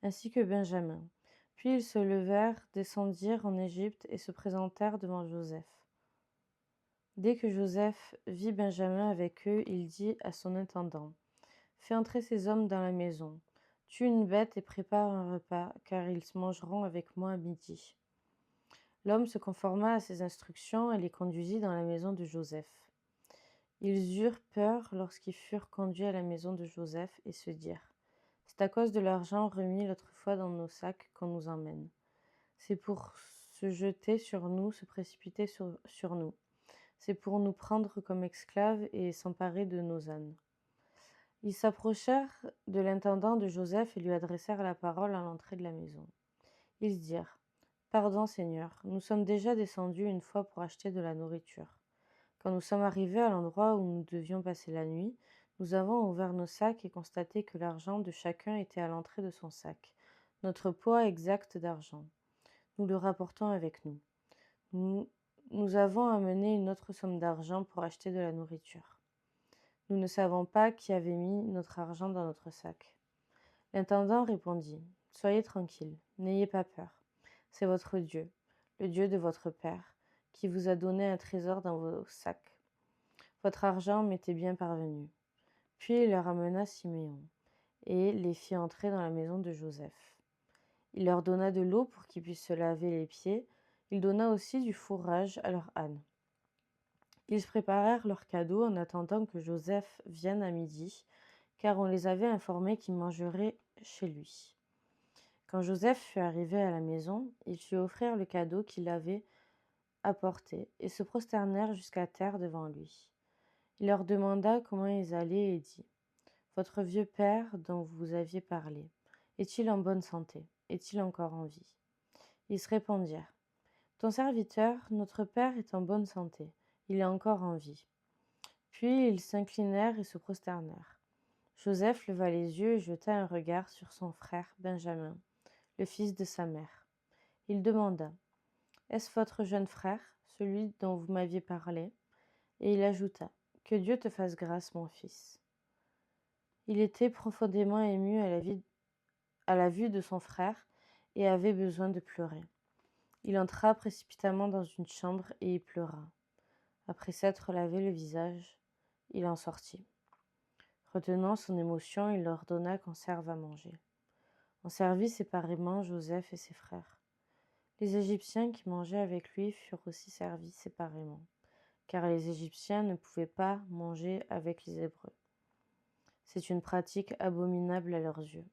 ainsi que Benjamin. Puis ils se levèrent, descendirent en Égypte et se présentèrent devant Joseph. Dès que Joseph vit Benjamin avec eux, il dit à son intendant: Fais entrer ces hommes dans la maison. Tue une bête et prépare un repas, car ils mangeront avec moi à midi. L'homme se conforma à ses instructions et les conduisit dans la maison de Joseph. Ils eurent peur lorsqu'ils furent conduits à la maison de Joseph et se dirent: C'est à cause de l'argent remis l'autre fois dans nos sacs qu'on nous emmène. C'est pour se jeter sur nous, se précipiter sur nous. C'est pour nous prendre comme esclaves et s'emparer de nos ânes. Ils s'approchèrent de l'intendant de Joseph et lui adressèrent la parole à l'entrée de la maison. Ils dirent: Pardon, Seigneur, nous sommes déjà descendus une fois pour acheter de la nourriture. Quand nous sommes arrivés à l'endroit où nous devions passer la nuit, nous avons ouvert nos sacs et constaté que l'argent de chacun était à l'entrée de son sac, notre poids exact d'argent. Nous le rapportons avec nous. Nous avons amené une autre somme d'argent pour acheter de la nourriture. Nous ne savons pas qui avait mis notre argent dans notre sac. L'intendant répondit: Soyez tranquille, n'ayez pas peur. C'est votre Dieu, le Dieu de votre père, qui vous a donné un trésor dans vos sacs. Votre argent m'était bien parvenu. Puis il leur amena Siméon et les fit entrer dans la maison de Joseph. Il leur donna de l'eau pour qu'ils puissent se laver les pieds. Il donna aussi du fourrage à leurs ânes. Ils préparèrent leurs cadeaux en attendant que Joseph vienne à midi, car on les avait informés qu'ils mangeraient chez lui. Quand Joseph fut arrivé à la maison, ils lui offrirent le cadeau qu'il avait apporté et se prosternèrent jusqu'à terre devant lui. Il leur demanda comment ils allaient et dit: Votre vieux père, dont vous aviez parlé, est-il en bonne santé? Est-il encore en vie? Ils se répondirent: Ton serviteur, notre père, est en bonne santé. Il est encore en vie. Puis ils s'inclinèrent et se prosternèrent. Joseph leva les yeux et jeta un regard sur son frère Benjamin, le fils de sa mère. Il demanda: Est-ce votre jeune frère, celui dont vous m'aviez parlé? Et il ajouta: Que Dieu te fasse grâce, mon fils. Il était profondément ému à la vue de son frère et avait besoin de pleurer. Il entra précipitamment dans une chambre et y pleura. Après s'être lavé le visage, il en sortit. Retenant son émotion, il ordonna qu'on serve à manger. On servit séparément Joseph et ses frères. Les Égyptiens qui mangeaient avec lui furent aussi servis séparément, car les Égyptiens ne pouvaient pas manger avec les Hébreux. C'est une pratique abominable à leurs yeux.